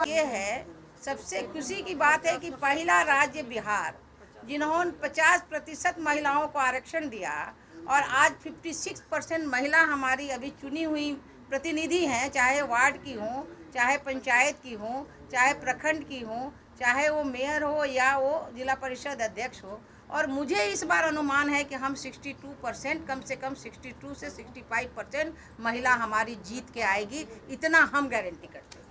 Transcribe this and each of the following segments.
ये है सबसे खुशी की बात है कि पहला राज्य बिहार जिन्होंने 50% महिलाओं को आरक्षण दिया और आज 56% महिला हमारी अभी चुनी हुई प्रतिनिधि हैं, चाहे वार्ड की हों, चाहे पंचायत की हों, चाहे प्रखंड की हों, चाहे वो मेयर हो या वो जिला परिषद अध्यक्ष हो। और मुझे इस बार अनुमान है कि हम 62%, कम से कम 62 से 65% महिला हमारी जीत के आएगी, इतना हम गारंटी करते हैं।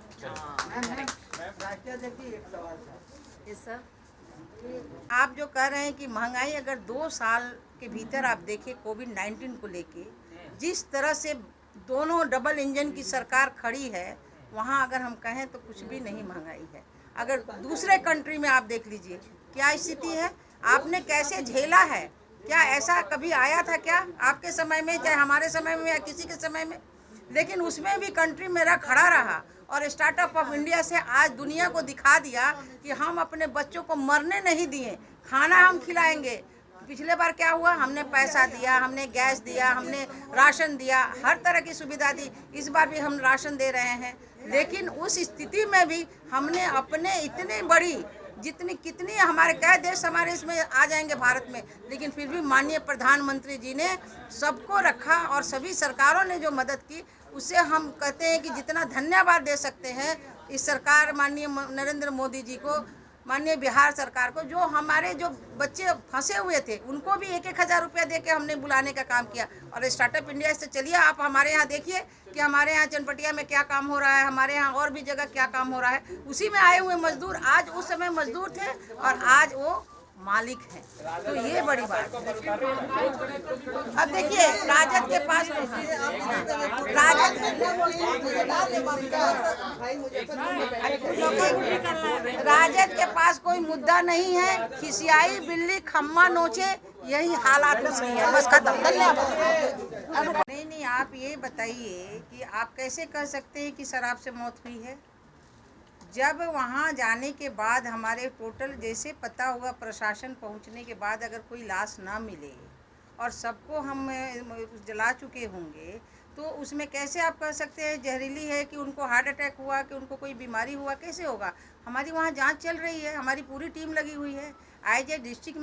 आप जो कह रहे हैं कि महंगाई अगर 2 साल के भीतर आप देखिए कोविड-19 को लेके जिस तरह से दोनों डबल इंजन की सरकार खड़ी है, वहाँ अगर हम कहें तो कुछ भी नहीं महंगाई है। अगर दूसरे कंट्री में आप देख लीजिए क्या स्थिति है, आपने कैसे झेला है, क्या ऐसा कभी आया था क्या आपके समय में, चाहे हमारे समय में या किसी के समय में? लेकिन उसमें भी कंट्री मेरा खड़ा रहा और स्टार्टअप ऑफ इंडिया से आज दुनिया को दिखा दिया कि हम अपने बच्चों को मरने नहीं दिए, खाना हम खिलाएंगे। पिछले बार क्या हुआ, हमने पैसा दिया, हमने गैस दिया, हमने राशन दिया, हर तरह की सुविधा दी। इस बार भी हम राशन दे रहे हैं, लेकिन उस स्थिति में भी हमने अपने इतनी बड़ी जितनी कितनी हमारे क्या देश हमारे इसमें आ जाएंगे भारत में, लेकिन फिर भी माननीय प्रधानमंत्री जी ने सबको रखा और सभी सरकारों ने जो मदद की उससे हम कहते हैं कि जितना धन्यवाद दे सकते हैं इस सरकार माननीय नरेंद्र मोदी जी को, माननीय बिहार सरकार को, जो हमारे जो बच्चे फंसे हुए थे उनको भी 1-1 हज़ार रुपया दे के हमने बुलाने का काम किया। और स्टार्टअप इंडिया से चलिए आप हमारे यहाँ देखिए कि हमारे यहाँ चनपटिया में क्या काम हो रहा है, हमारे यहाँ और भी जगह क्या काम हो रहा है। उसी में आए हुए मजदूर आज उस समय मजदूर थे और आज वो मालिक हैं, तो ये बड़ी बात है। अब देखिए राजद के पास राजद के पास कोई मुद्दा नहीं है, खिसियाई बिल्ली खम्मा नोचे, यही हालात उसकी है, बस खत्म। धन्यवाद। नहीं, आप ये बताइए कि आप कैसे कह सकते हैं कि शराब से मौत हुई है, जब वहाँ जाने के बाद हमारे टोटल जैसे पता हुआ प्रशासन पहुँचने के बाद अगर कोई लाश ना मिले और सबको हम जला चुके होंगे, तो उसमें कैसे आप कह सकते हैं जहरीली है, कि उनको हार्ट अटैक हुआ, कि उनको कोई बीमारी हुआ, कैसे होगा? हमारी वहाँ जांच चल रही है, हमारी पूरी टीम लगी हुई है, IJ डिस्ट्रिक्ट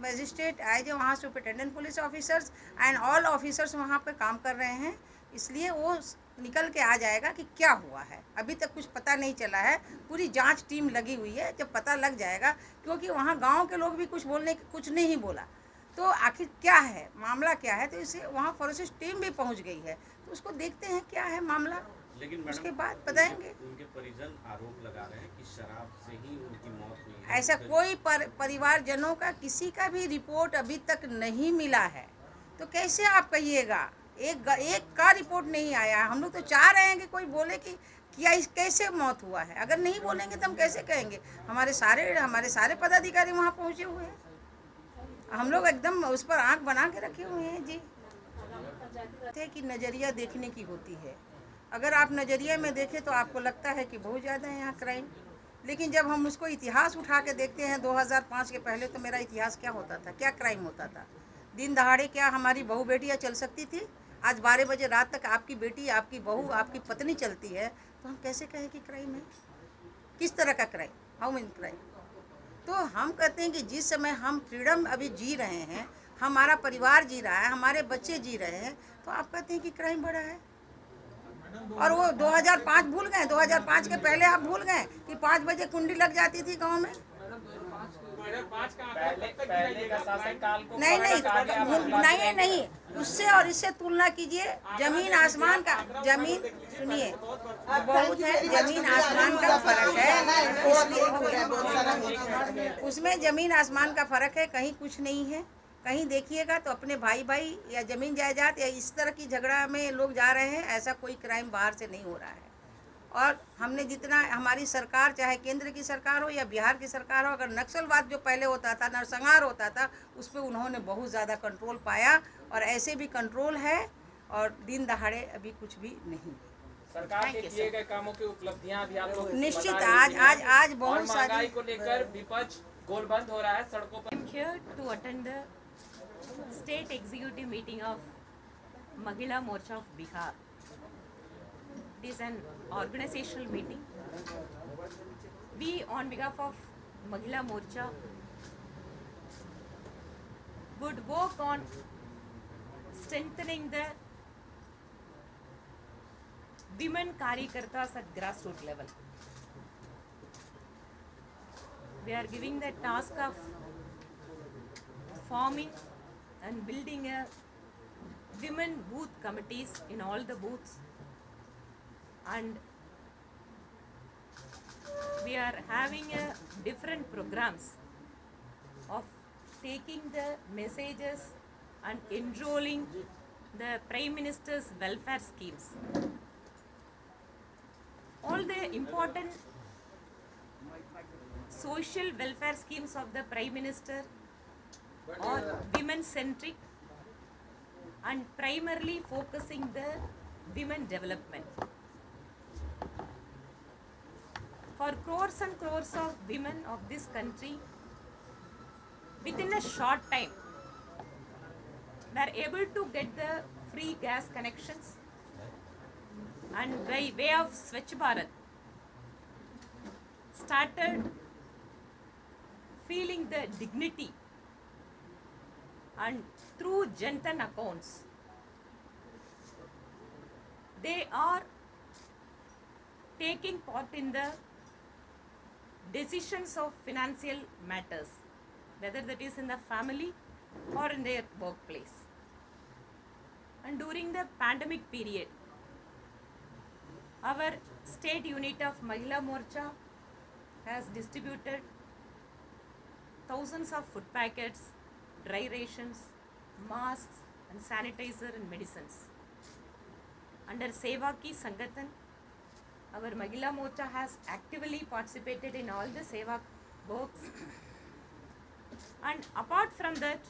मजिस्ट्रेट, IJ वहाँ superintendent police officers and all officers वहाँ पर काम कर रहे हैं, इसलिए वो निकल के आ जाएगा कि क्या हुआ है। अभी तक कुछ पता नहीं चला है, पूरी जांच टीम लगी हुई है, जब पता लग जाएगा, क्योंकि वहाँ गांव के लोग भी कुछ नहीं बोला, तो आखिर क्या है मामला क्या है, तो इसे वहाँ फॉरेंसिक टीम भी पहुँच गई है, तो उसको देखते हैं क्या है मामला, लेकिन उसके बाद बताएंगे। उनके परिजन आरोप लगा रहे हैं कि शराब से ही उनकी मौत हुई है। ऐसा कोई परिवारजनों का किसी का भी रिपोर्ट अभी तक नहीं मिला है, तो कैसे आप कहिएगा? एक का रिपोर्ट नहीं आया। हम लोग तो चाह रहे हैं कि कोई बोले कि क्या इस कैसे मौत हुआ है। अगर नहीं बोलेंगे तो हम कैसे कहेंगे? हमारे सारे पदाधिकारी वहाँ पहुँचे हुए हैं, हम लोग एकदम उस पर आंख बना के रखे हुए हैं जी। थे कि नज़रिया देखने की होती है, अगर आप नज़रिया में देखें तो आपको लगता है कि बहुत ज़्यादा है यहाँ क्राइम, लेकिन जब हम उसको इतिहास उठा के देखते हैं 2005 के पहले, तो मेरा इतिहास क्या होता था, क्या क्राइम होता था? दिन दहाड़े क्या हमारी बहू बेटियाँ चल सकती थी? आज 12 बजे रात तक आपकी बेटी, आपकी बहू, आपकी पत्नी चलती है, तो हम कैसे कहें कि क्राइम है? किस तरह का क्राइम, हाउ मेनी क्राइम? तो हम कहते हैं कि जिस समय हम फ्रीडम अभी जी रहे हैं, हमारा परिवार जी रहा है, हमारे बच्चे जी रहे हैं, तो आप कहते हैं कि क्राइम बढ़ा है। और वो 2005 भूल गए, 2005 के पहले आप भूल गए कि 5 बजे कुंडी लग जाती थी गांव में। नहीं, उससे और इससे तुलना कीजिए, जमीन आसमान का, जमीन सुनिए बहुत है, जमीन आसमान का फर्क है, इसलिए उसमें जमीन आसमान का फर्क है, कहीं कुछ नहीं है। कहीं देखिएगा तो अपने भाई या ज़मीन जायदाद या इस तरह की झगड़ा में लोग जा रहे हैं, ऐसा कोई क्राइम बाहर से नहीं हो रहा है। और हमने जितना हमारी सरकार, चाहे केंद्र की सरकार हो या बिहार की सरकार हो, अगर नक्सलवाद जो पहले होता था, नरसंहार होता था, उस पर उन्होंने बहुत ज़्यादा कंट्रोल पाया, और ऐसे भी कंट्रोल है, और दिन दहाड़े अभी कुछ भी नहीं। सरकार के किए गए कामों की उपलब्धियां भी आप लोग निश्चित आज बहुत सारी को लेकर विपक्ष गोलबंद हो रहा है सड़कों पर। Here to attend the State Executive Meeting of Mahila Morcha of Bihar. It is an organizational meeting. We, on behalf of Mahila Morcha, would work on strengthening the women Karyakartas at grassroots level. We are giving the task of forming and building a women booth committees in all the booths, and we are having different programs of taking the messages and enrolling the Prime Minister's welfare schemes. All the important social welfare schemes of the Prime Minister are women-centric and primarily focusing the women development. For crores and crores of women of this country, within a short time, were able to get the free gas connections, and by way of Swachh Bharat, started feeling the dignity, and through Jan Dhan accounts, they are taking part in the decisions of financial matters, whether that is in the family or in their workplace. And during the pandemic period, our state unit of Mahila Morcha has distributed thousands of food packets, dry rations, masks and sanitizer and medicines. Under Seva Ki Sangathan, our Mahila Morcha has actively participated in all the Seva works. And apart from that,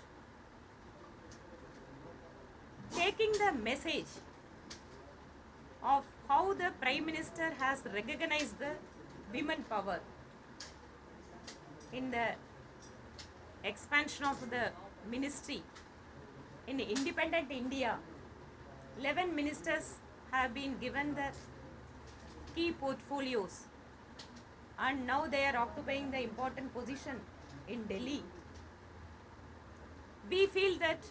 taking the message of how the Prime Minister has recognized the women power in the expansion of the ministry. In independent India, 11 ministers have been given the key portfolios, and now they are occupying the important position in Delhi. We feel that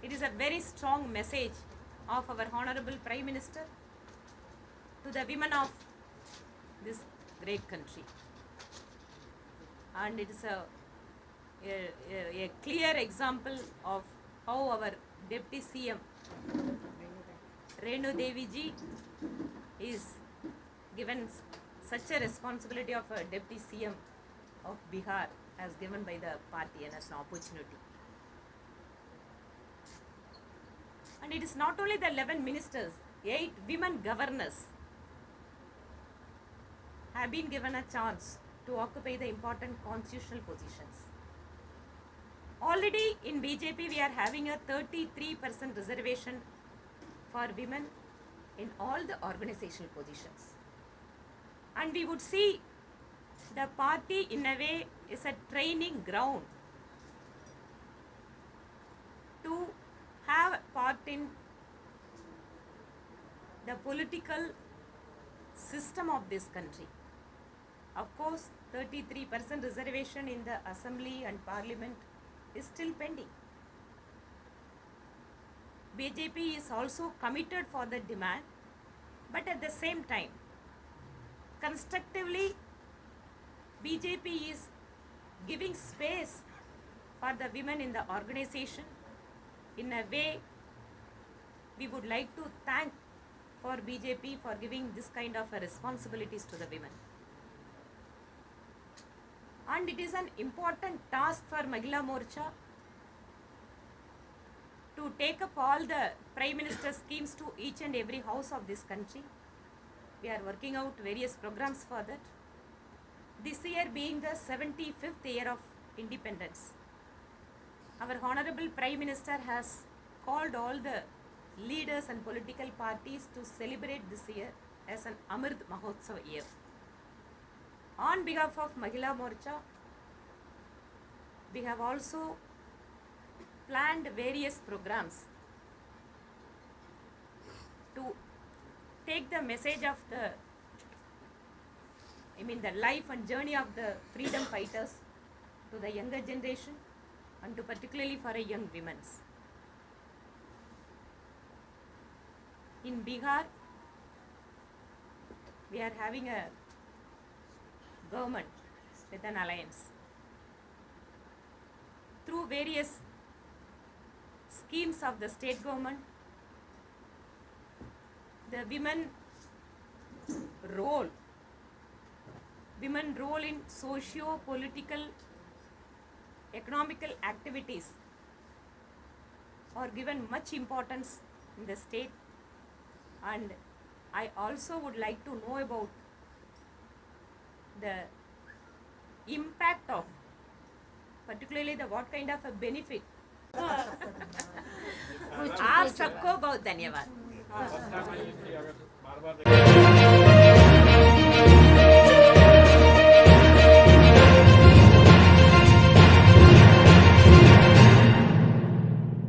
it is a very strong message of our Honorable Prime Minister to the women of this great country. And it is a clear example of how our Deputy CM Renu Devi ji is given such a responsibility of a Deputy CM of Bihar as given by the party and as an opportunity. And it is not only the 11 ministers, 8 women governors have been given a chance to occupy the important constitutional positions. Already in BJP we are having a 33% reservation for women in all the organizational positions. And we would see the party in a way is a training ground to have part in the political system of this country. Of course, 33% reservation in the assembly and parliament is still pending. BJP is also committed for the demand, but at the same time, constructively, BJP is giving space for the women in the organization. In a way, we would like to thank for BJP for giving this kind of responsibilities to the women. And it is an important task for Mahila Morcha to take up all the Prime Minister's schemes to each and every house of this country. We are working out various programs for that. This year being the 75th year of independence, our Honorable Prime Minister has called all the leaders and political parties to celebrate this year as an Amrit Mahotsav year. On behalf of Mahila Morcha, we have also planned various programs to take the message of the life and journey of the freedom fighters to the younger generation and to particularly for a young women. In Bihar, we are having a government with an alliance. Through various schemes of the state government, the women role in socio-political, economical activities are given much importance in the state, and I also would like to know about the impact of particularly what kind of a benefit. आप सबको बहुत धन्यवाद.